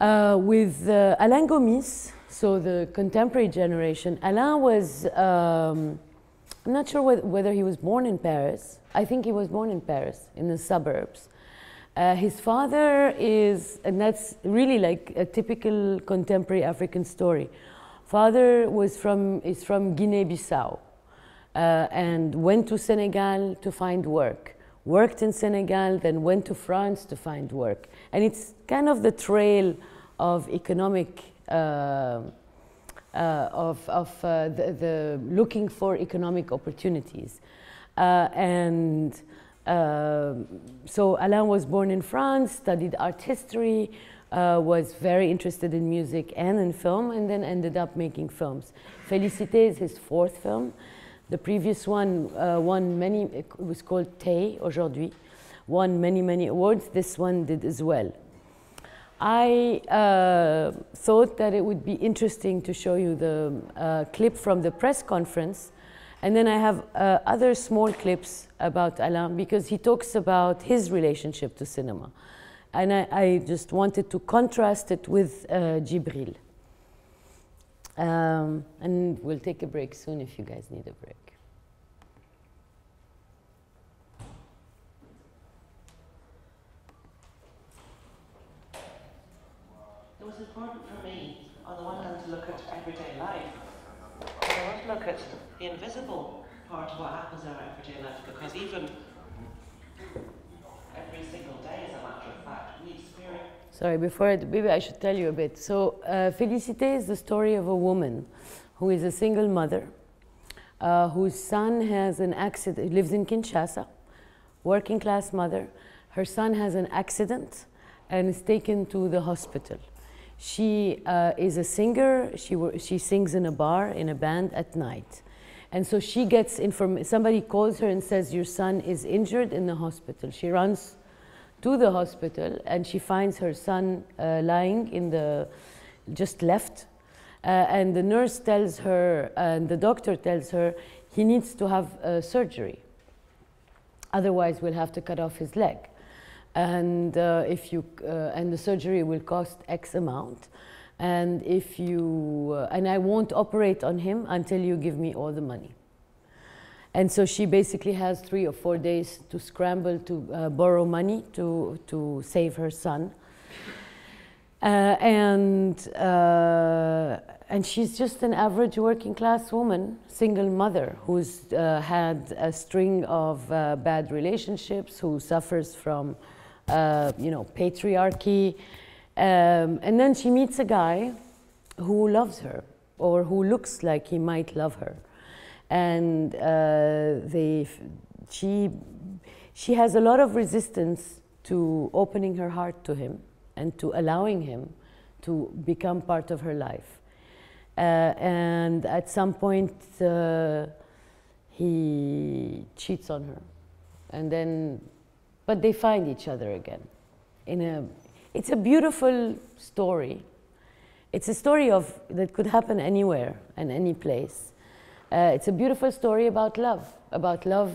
[SPEAKER 1] With Alain Gomis, so the contemporary generation, Alain was, I'm not sure whether he was born in Paris. I think he was born in Paris, in the suburbs. His father is, and that's really like a typical contemporary African story. Father is from Guinea-Bissau and went to Senegal to find work. Worked in Senegal, then went to France to find work. And it's kind of the trail of economic, the looking for economic opportunities. So Alain was born in France, studied art history, was very interested in music and in film, and then ended up making films. Félicité is his fourth film. The previous one won many, it was called Tay aujourd'hui, won many, many awards. This one did as well. I thought that it would be interesting to show you the clip from the press conference, and then I have other small clips about Alain because he talks about his relationship to cinema. And I just wanted to contrast it with Djibril. And we'll take a break soon if you guys need a break.
[SPEAKER 6] It was important for me, on the one hand, to look at everyday life, but I want to look at the invisible part of what happens in our everyday life, because even every single day, as a matter of fact, we experience.
[SPEAKER 1] Sorry, maybe I should tell you a bit. So, Félicité is the story of a woman who is a single mother, whose son has an accident, lives in Kinshasa, working class mother. Her son has an accident and is taken to the hospital. She is a singer, she sings in a bar, in a band at night. And so she gets somebody calls her and says, your son is injured in the hospital. She runs to the hospital and she finds her son lying in the, just left. And the nurse tells her, and the doctor tells her, he needs to have surgery. Otherwise we'll have to cut off his leg. And and the surgery will cost X amount. And if you, and I won't operate on him until you give me all the money. And so she basically has 3 or 4 days to scramble to borrow money to save her son. And she's just an average working class woman, single mother, who's had a string of bad relationships, who suffers from patriarchy. And then she meets a guy who loves her, or who looks like he might love her. And she has a lot of resistance to opening her heart to him and to allowing him to become part of her life. And at some point, he cheats on her. And then, but they find each other again. It's a beautiful story. It's a story that could happen anywhere and any place. It's a beautiful story about love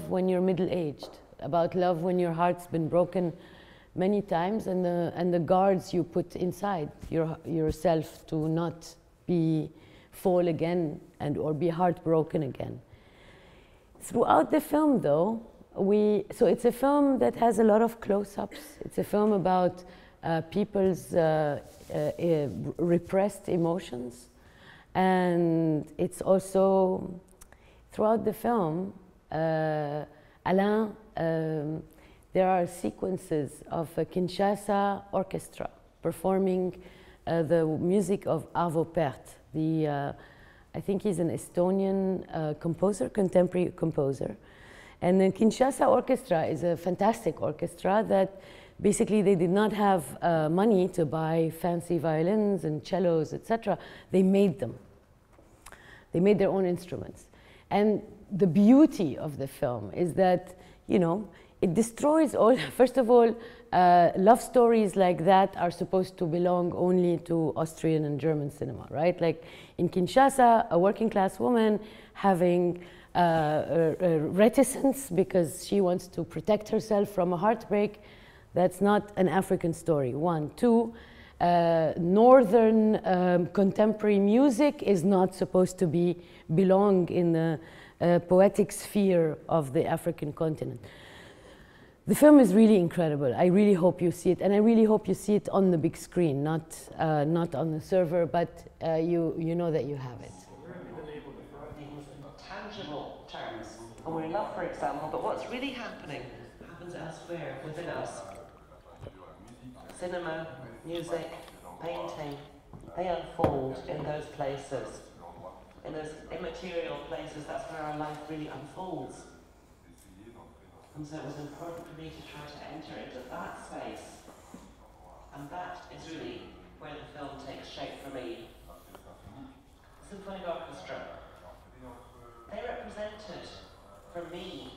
[SPEAKER 1] when you're middle-aged, about love when your heart's been broken many times, and the guards you put inside yourself to not fall again or be heartbroken again. Throughout the film, though, so it's a film that has a lot of close-ups. It's a film about people's repressed emotions. And it's also, throughout the film, Alain, there are sequences of a Kinshasa orchestra performing the music of Arvo Pärt. I think he's an Estonian composer, contemporary composer. And the Kinshasa orchestra is a fantastic orchestra that basically they did not have money to buy fancy violins and cellos, etc. They made them. They made their own instruments. And the beauty of the film is that, it destroys all, first of all, love stories like that are supposed to belong only to Austrian and German cinema, right? Like in Kinshasa, a working class woman having reticence because she wants to protect herself from a heartbreak. That's not an African story, one. Two, Northern contemporary music is not supposed to belong in the poetic sphere of the African continent. The film is really incredible. I really hope you see it, and I really hope you see it on the big screen, not on the server, but you know that you have it.
[SPEAKER 6] Tangible terms, and we're not, for example, but what's really happens elsewhere within us. Cinema, music, painting, they unfold in those places, in those immaterial places. That's where our life really unfolds. And so it was important for me to try to enter into that space. And that is really where the film takes shape for me. Symphonic orchestra. They represented, for me,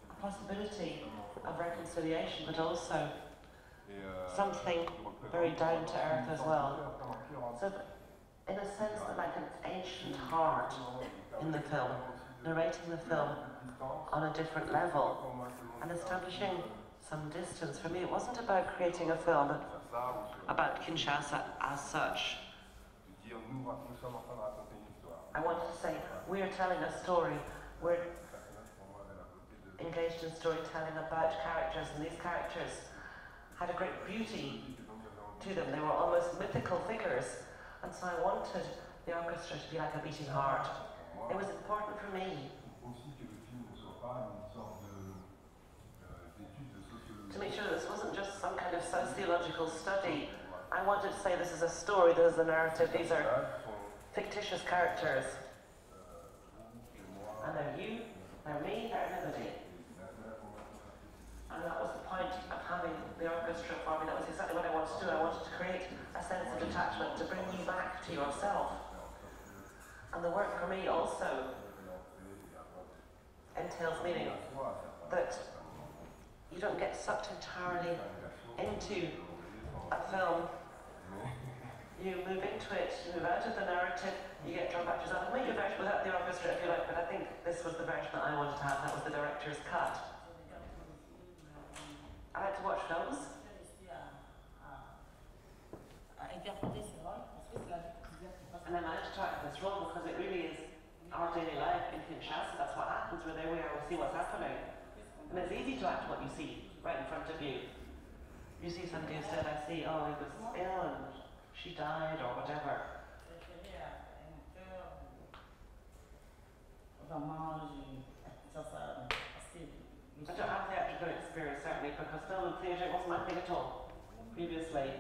[SPEAKER 6] a possibility of reconciliation, but also something very down to earth as well. So, in a sense, that like an ancient heart in the film, narrating the film on a different level and establishing some distance. For me, it wasn't about creating a film about Kinshasa as such. I wanted to say, we're telling a story, we're engaged in storytelling about characters, and these characters had a great beauty to them. They were almost mythical figures, and so I wanted the orchestra to be like a beating heart. It was important for me to make sure this wasn't just some kind of sociological study. I wanted to say this is a story, this is a narrative, these are fictitious characters. And they're you, they're me, they're everybody. And that was the point of having the orchestra for me. That was exactly what I wanted to do. I wanted to create a sense of detachment, to bring you back to yourself. And the work for me also entails meaning that you don't get sucked entirely into a film. You move into it, you move out of the narrative, you get drawn back to yourself. Make your version without the orchestra if you like, but I think this was the version that I wanted to have. That was the director's cut. I like to watch films. And I managed to act this role because it really is our daily life in Kinshasa. That's what happens. We're there, we are, we see what's happening. And it's easy to act what you see right in front of you. You see somebody who said, I see, oh, he was ill and she died or whatever. I don't have theatrical experience, certainly, because film and theatre wasn't my thing at all previously.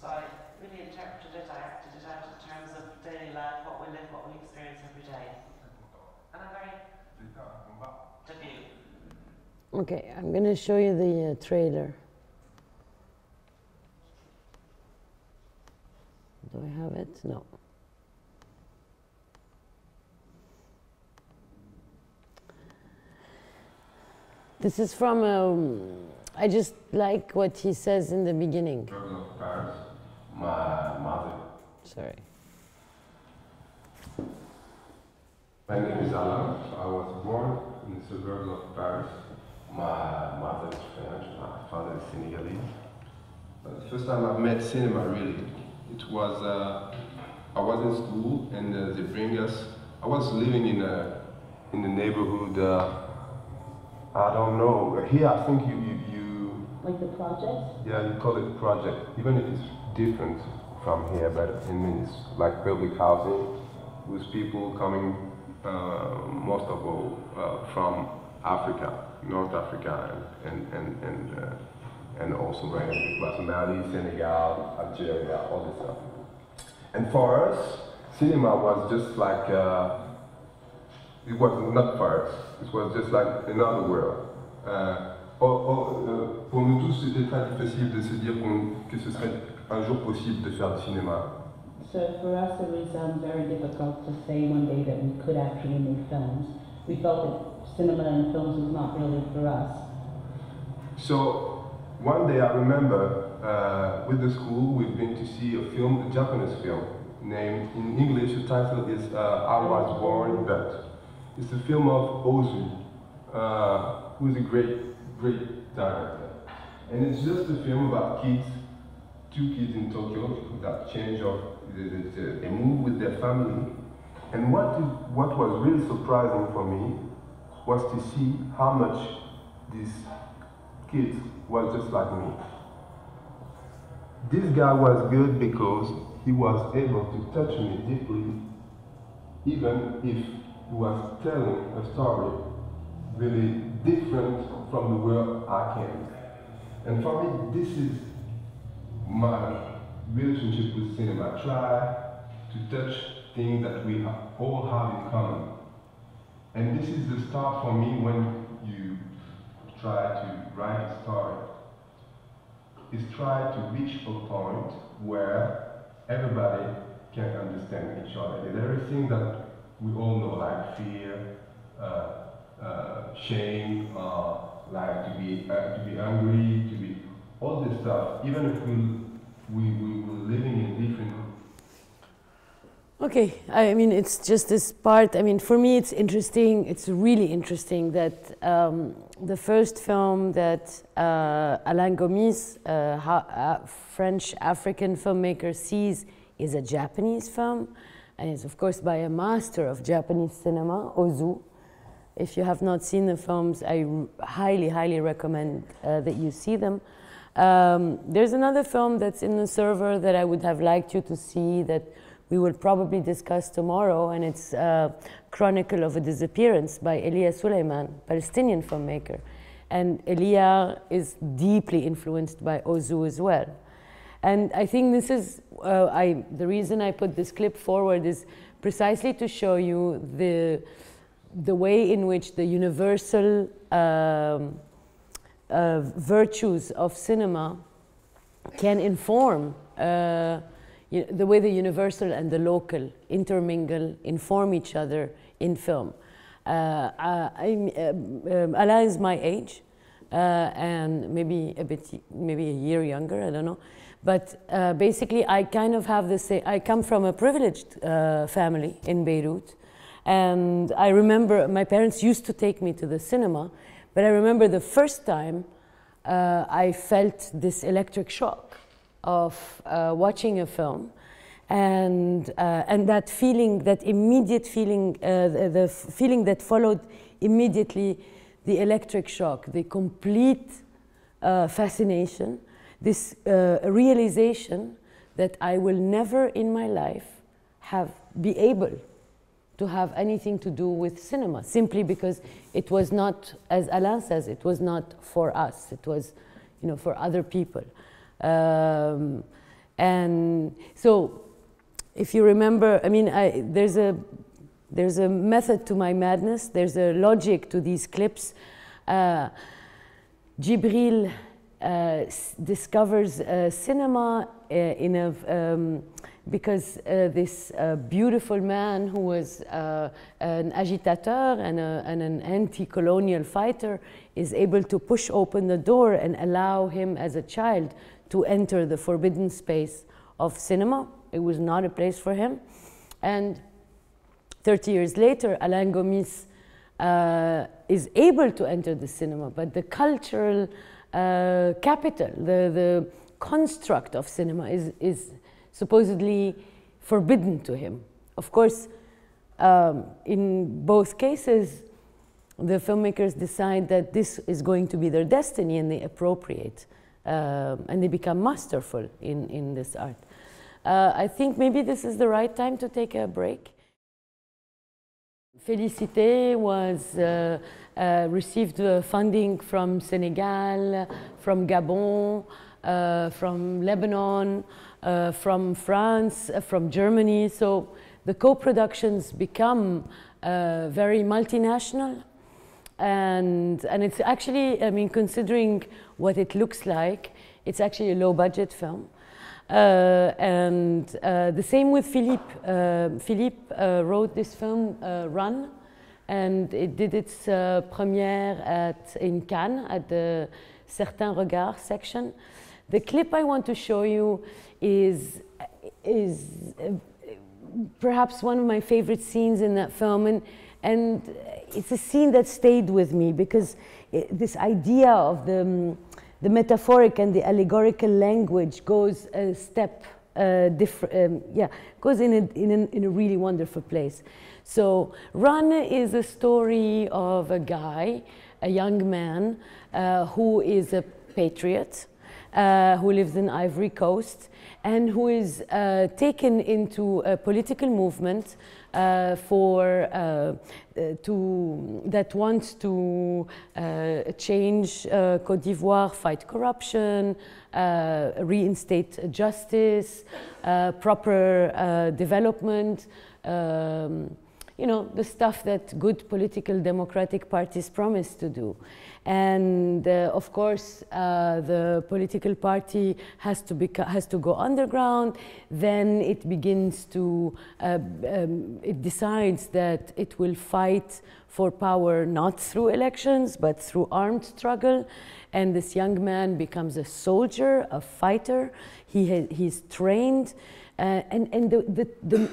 [SPEAKER 6] So I really interpreted it, I acted it out in terms of daily life, what we live, what we experience every day. And I'm very debut.
[SPEAKER 1] Okay, I'm going to show you the trailer. Do I have it? No. This is from, I just like what he says in the beginning.
[SPEAKER 7] Paris, my mother.
[SPEAKER 1] Sorry.
[SPEAKER 7] My name is Alain. I was born in the suburbs of Paris. My mother is French, my father is Senegalese. But the first time I met cinema, really, it was, I was in school and they bring us, I was living in the neighborhood, I don't know, here I think you...
[SPEAKER 8] Like the project?
[SPEAKER 7] Yeah, you call it project, even if it's different from here, but I mean, it's like public housing with people coming, most of all, from Africa, North Africa, and also Mali, Senegal, Algeria, all this stuff. And for us, cinema was just like, it was not for us, it was just like another world. Pour nous tous, c'était très difficile de se dire que ce serait un jour possible de faire du cinéma.
[SPEAKER 8] So for us, it was very difficult to say one day that we could actually make films. We felt that cinema and films was not really for us.
[SPEAKER 7] So one day I remember with the school, we've been to see a film, a Japanese film, named, in English, the title is I Was Born But. It's a film of Ozu, who is a great director. And it's just a film about kids, two kids in Tokyo that change of, they move with their family. And what was really surprising for me was to see how much these kids was just like me. This guy was good because he was able to touch me deeply, even if he was telling a story really different from the world I came. And for me, this is my relationship with cinema. I try to touch things that we all have in common. And this is the start for me when you try to write a story. Is try to reach a point where everybody can understand each other. There are things that we all know, like fear, shame, like to be angry, to be all this stuff. Even if we were living in different.
[SPEAKER 1] Okay, I mean, it's just this part. I mean, for me, it's interesting. It's really interesting that the first film that Alain Gomis, French African filmmaker, sees is a Japanese film, and it's of course by a master of Japanese cinema, Ozu. If you have not seen the films, I highly recommend that you see them. There's another film that's in the server that I would have liked you to see that we will probably discuss tomorrow, and it's Chronicle of a Disappearance by Elia Suleiman, Palestinian filmmaker. And Elia is deeply influenced by Ozu as well. And I think this is, the reason I put this clip forward is precisely to show you the way in which the universal virtues of cinema can inform the way the universal and the local intermingle, inform each other in film. Alain is my age, and maybe a year younger, I don't know. But basically, I kind of have the same. I come from a privileged family in Beirut, and I remember my parents used to take me to the cinema, but I remember the first time I felt this electric shock of watching a film, and that feeling, that immediate feeling, the feeling that followed immediately the electric shock, the complete fascination, this realization that I will never in my life be able to have anything to do with cinema, simply because it was not, as Alain says, it was not for us, it was, for other people. And so, if you remember, I mean, there's a method to my madness. There's a logic to these clips. Djibril discovers cinema because this beautiful man who was an agitateur and an anti-colonial fighter is able to push open the door and allow him as a child to enter the forbidden space of cinema. It was not a place for him. And 30 years later, Alain Gomis is able to enter the cinema, but the cultural capital, the construct of cinema is supposedly forbidden to him. Of course, in both cases, the filmmakers decide that this is going to be their destiny, and they appropriate, and they become masterful in this art. I think maybe this is the right time to take a break. Félicité received funding from Senegal, from Gabon, from Lebanon, from France, from Germany. So the co-productions become very multinational. And it's actually, I mean, considering what it looks like, it's actually a low-budget film. And the same with Philippe. Philippe wrote this film, Run, and it did its premiere in Cannes at the Certains Regards section. The clip I want to show you is perhaps one of my favorite scenes in that film, and it's a scene that stayed with me because this idea of the metaphoric and the allegorical language goes a step goes in a really wonderful place. So Run is a story of a guy, a young man who is a patriot, who lives in Ivory Coast, and who is taken into a political movement that wants to change Côte d'Ivoire, fight corruption, reinstate justice, proper development, you know, the stuff that good political democratic parties promise to do. And of course, the political party has to go underground. Then it begins to, it decides that it will fight for power not through elections, but through armed struggle. And this young man becomes a soldier, a fighter. He's trained. And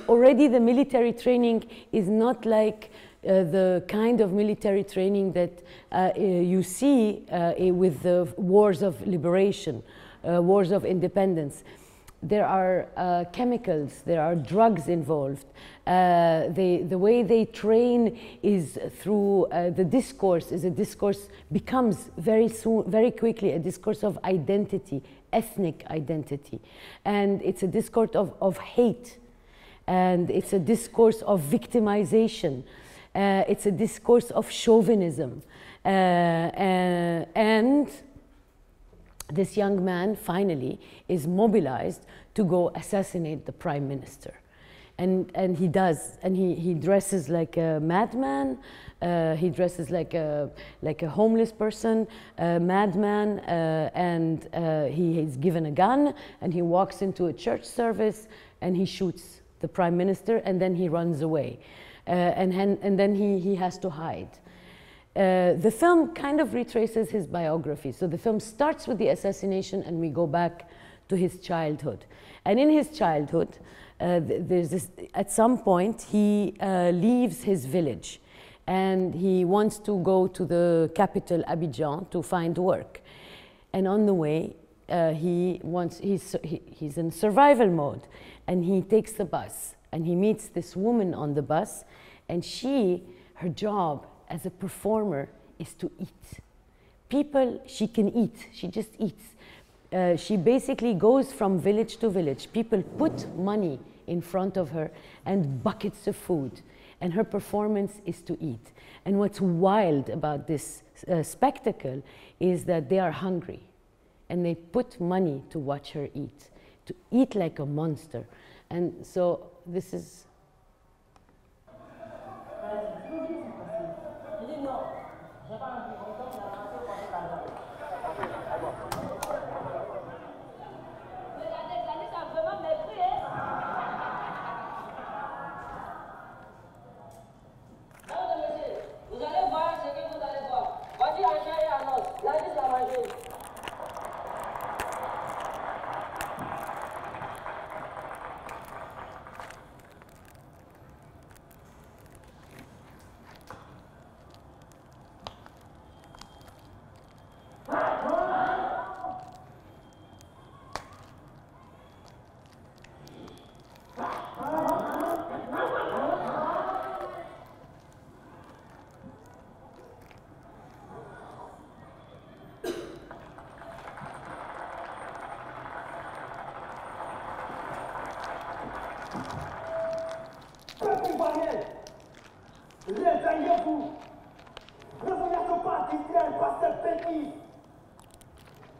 [SPEAKER 1] already the military training is not like the kind of military training that you see with the wars of liberation, wars of independence. There are chemicals, there are drugs involved. The way they train is through the discourse. Becomes very quickly a discourse of identity, ethnic identity. And it's a discourse of hate. And it's a discourse of victimization. It's a discourse of chauvinism. And this young man finally is mobilized to go assassinate the prime minister. And he does, and he dresses like a madman, he dresses like a homeless person, a madman, and he is given a gun, and he walks into a church service, and he shoots the prime minister, and then he runs away. And then he has to hide. The film kind of retraces his biography. So the film starts with the assassination, and we go back to his childhood. And in his childhood, there's this, at some point, he leaves his village, and he wants to go to the capital, Abidjan, to find work. And on the way, he's in survival mode, and he takes the bus, and he meets this woman on the bus, and her job as a performer is to eat. She can eat, she just eats. She basically goes from village to village. People put money in front of her and buckets of food, and her performance is to eat. And what's wild about this spectacle is that they are hungry, and they put money to watch her eat, to eat like a monster. And so this is...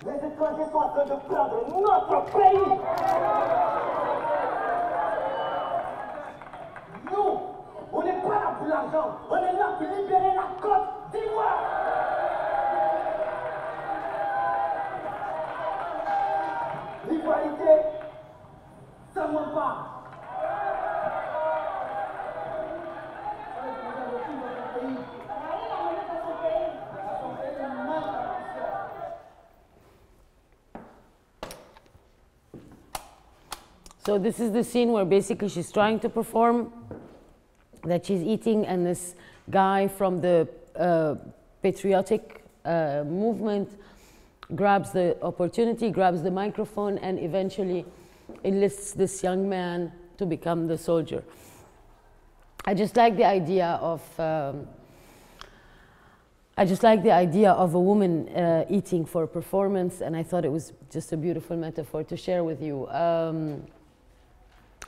[SPEAKER 9] Les étrangers sont en train de prendre notre pays. Nous, on n'est pas là pour l'argent, on est là pour libérer la Côte d'Ivoire. L'Ivoirité, ça ne ment pas.
[SPEAKER 1] So this is the scene where basically she's trying to perform, that she's eating, and this guy from the patriotic movement grabs the opportunity, grabs the microphone, and eventually enlists this young man to become the soldier. I just like the idea of a woman eating for a performance, and I thought it was just a beautiful metaphor to share with you.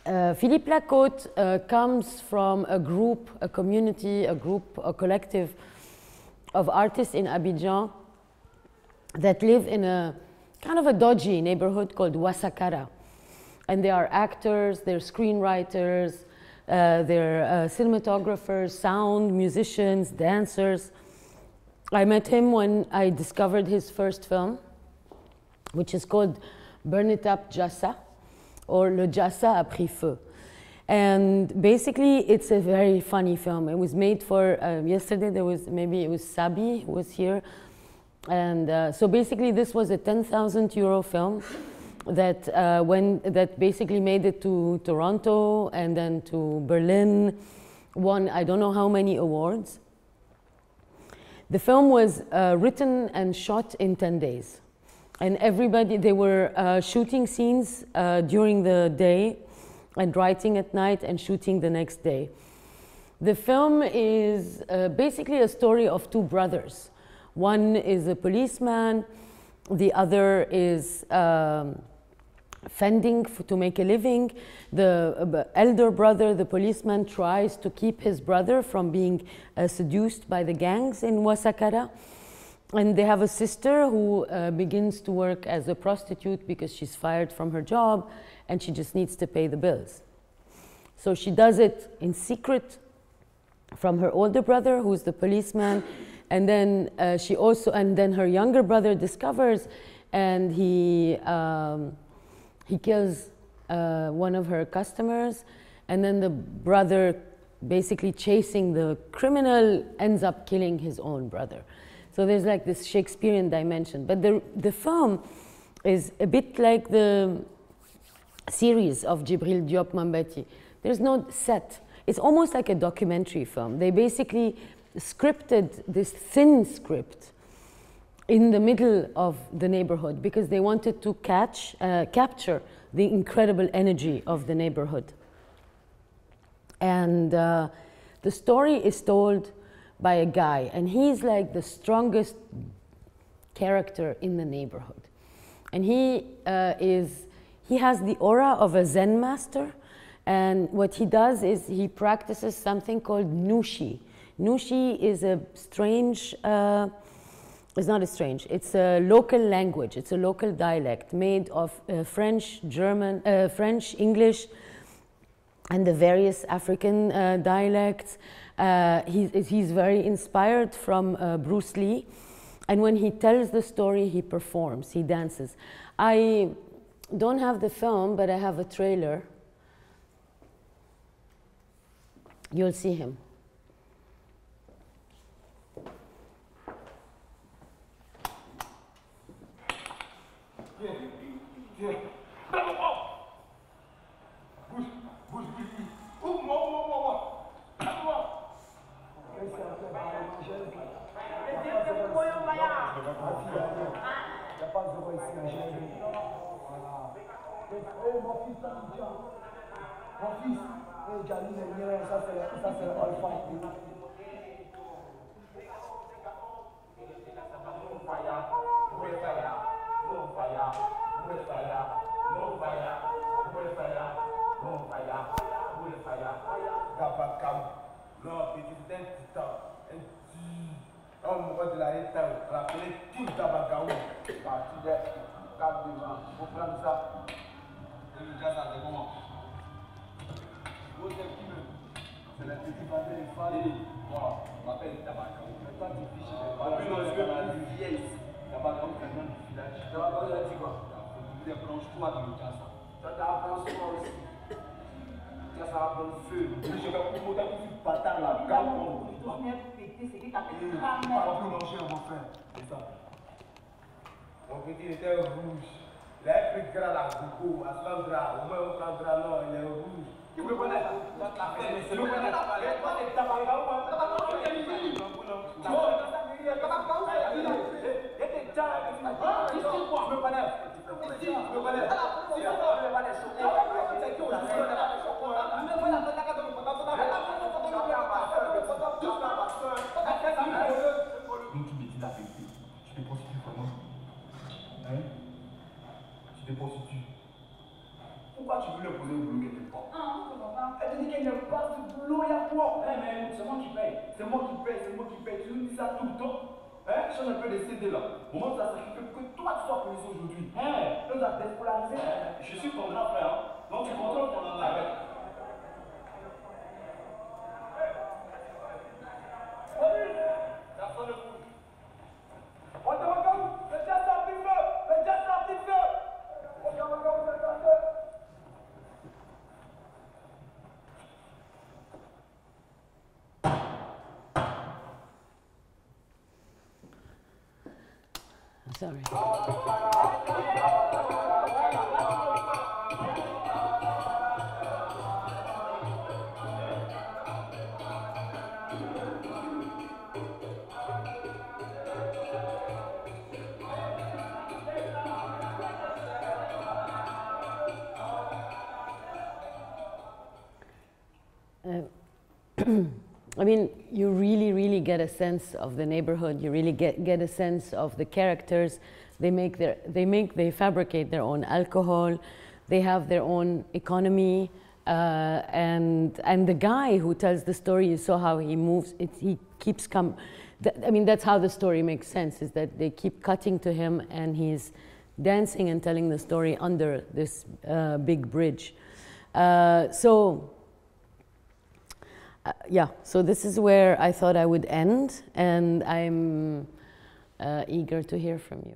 [SPEAKER 1] Philippe Lacote comes from a group, a community, a collective of artists in Abidjan that live in a kind of a dodgy neighborhood called Ouassakara. And they are actors, they're screenwriters, they're cinematographers, sound, musicians, dancers. I met him when I discovered his first film, which is called Burn It Up Jassa, or Le Jassa a pris feu. And basically, it's a very funny film. It was made for, yesterday there was, maybe it was Sabi who was here. And so basically this was a 10,000 euro film that, that basically made it to Toronto and then to Berlin, won I don't know how many awards. The film was written and shot in 10 days. And everybody, they were shooting scenes during the day and writing at night and shooting the next day. The film is basically a story of two brothers. One is a policeman, the other is fending to make a living. The elder brother, the policeman, tries to keep his brother from being seduced by the gangs in Ouassakara. And they have a sister who begins to work as a prostitute because she's fired from her job and she just needs to pay the bills. So she does it in secret from her older brother, who's the policeman, and then then her younger brother discovers, and he kills one of her customers, and then the brother, basically chasing the criminal, ends up killing his own brother. So there's like this Shakespearean dimension. But the film is a bit like the series of Djibril Diop Mambati. There's no set. It's almost like a documentary film. They basically scripted this thin script in the middle of the neighborhood because they wanted to capture the incredible energy of the neighborhood. And the story is told by a guy, and he's like the strongest character in the neighborhood. And he has the aura of a Zen master, and what he does is he practices something called Nushi. Nushi is a strange, it's not a strange, it's a local language, it's a local dialect made of French, German, French, English, and the various African dialects. He's very inspired from Bruce Lee, and when he tells the story, he performs, he dances. I don't have the film, but I have a trailer. You'll see him.
[SPEAKER 10] Mon petit était rouge.
[SPEAKER 9] Pourquoi tu voulais poser le boulot quelque part? Elle te dit qu'elle n'aime pas ce boulot, il y a quoi? Mais c'est moi qui paye. C'est moi qui paye, c'est moi qui paye. Tu nous dis ça tout le temps. Hein? Change un peu les CD là. Au moment où tu as sacrifié pour que toi tu sois policier aujourd'hui. Hein? Nous a dépolarisé. Je suis ton grand frère. Donc tu contrôles ton affaire. Ça sonne le coup. On te regarde. Fais déjà ça, petit feu. Fais déjà ça, petit feu. On te regarde, fais déjà ça.
[SPEAKER 1] Sorry. I mean, you really get a sense of the neighborhood. You really get a sense of the characters. They fabricate their own alcohol. They have their own economy. And the guy who tells the story, you saw how he moves. He keeps I mean, that's how the story makes sense, is that they keep cutting to him and he's dancing and telling the story under this big bridge. Yeah, so this is where I thought I would end, and I'm eager to hear from you.